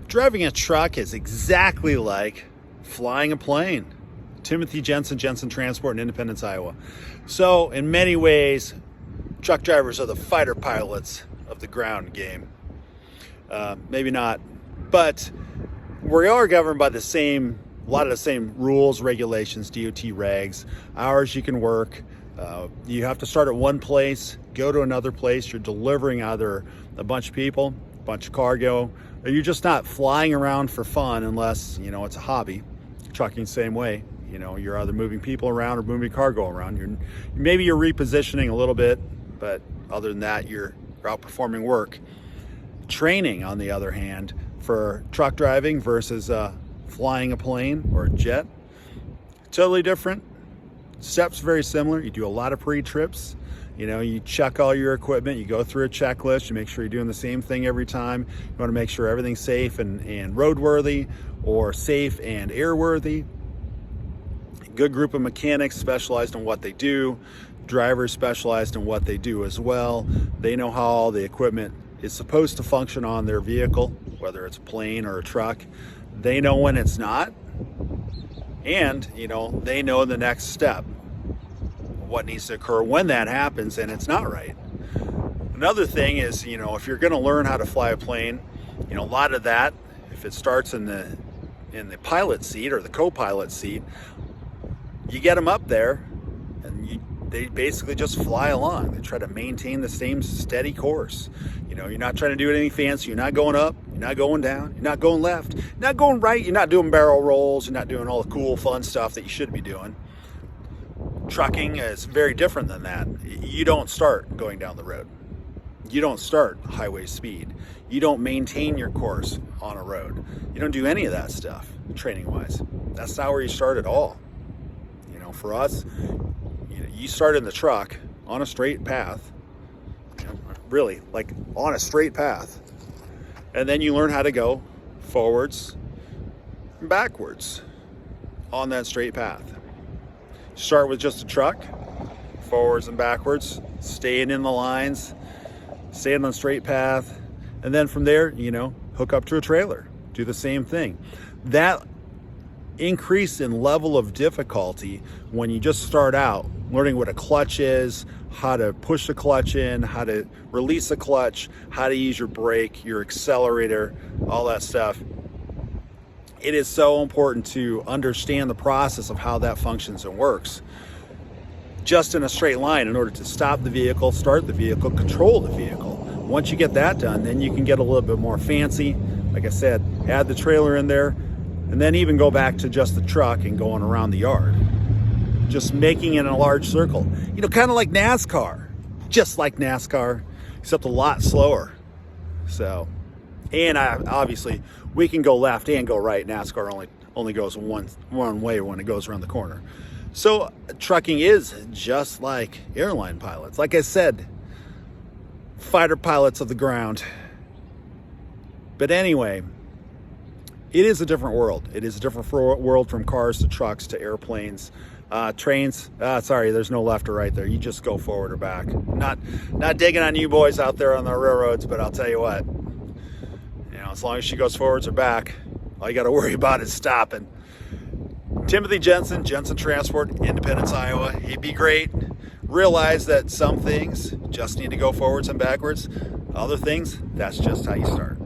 Driving a truck is exactly like flying a plane. Timothy Jensen, Jensen Transport in Independence, Iowa. So in many ways, truck drivers are the fighter pilots of the ground game. Maybe not, but we are governed by a lot of the same rules, regulations, DOT regs, hours you can work. You have to start at one place, go to another place. You're delivering either a bunch of people, a bunch of cargo, or you're just not flying around for fun unless, it's a hobby. Trucking same way. You're either moving people around or moving cargo around. Maybe you're repositioning a little bit, but other than that, you're outperforming work. Training, on the other hand, for truck driving versus flying a plane or a jet, totally different. Steps very similar. You do a lot of pre-trips. You check all your equipment, you go through a checklist, you make sure you're doing the same thing every time. You want to make sure everything's safe and roadworthy, or safe and airworthy. Good group of mechanics specialized in what they do. Drivers specialized in what they do as well. They know how all the equipment is supposed to function on their vehicle, whether it's a plane or a truck. They know when it's not. And, they know the next step, what needs to occur when that happens and it's not right. Another thing is, if you're going to learn how to fly a plane, a lot of that, if it starts in the pilot seat or the co-pilot seat, you get them up there and they basically just fly along. They try to maintain the same steady course. You're not trying to do anything fancy. You're not going up. You're not going down. You're not going left. You're not going right. You're not doing barrel rolls. You're not doing all the cool, fun stuff that you should be doing. Trucking is very different than that. You don't start going down the road. You don't start highway speed. You don't maintain your course on a road. You don't do any of that stuff, training-wise. That's not where you start at all. For us, you start in the truck on a straight path, really, like on a straight path. And then you learn how to go forwards and backwards on that straight path. Start with just a truck, forwards and backwards, staying in the lines, staying on the straight path. And then from there, hook up to a trailer, do the same thing. That increase in level of difficulty when you just start out learning what a clutch is, how to push the clutch in, how to release the clutch, how to use your brake, your accelerator, all that stuff. It is so important to understand the process of how that functions and works. Just in a straight line, in order to stop the vehicle, start the vehicle, control the vehicle. Once you get that done, then you can get a little bit more fancy. Like I said, add the trailer in there, and then even go back to just the truck and going around the yard. Just making it in a large circle. Kind of like NASCAR. Just like NASCAR, except a lot slower. So, and obviously, we can go left and go right. NASCAR only goes one way when it goes around the corner. So, trucking is just like airline pilots. Like I said, fighter pilots of the ground. But anyway, it is a different world. It is a different world from cars to trucks to airplanes, trains. Sorry, there's no left or right there. You just go forward or back. Not digging on you boys out there on the railroads, but I'll tell you what, as long as she goes forwards or back, all you got to worry about is stopping. Timothy Jensen, Jensen Transport, Independence, Iowa. He'd be great. Realize that some things just need to go forwards and backwards. Other things, that's just how you start.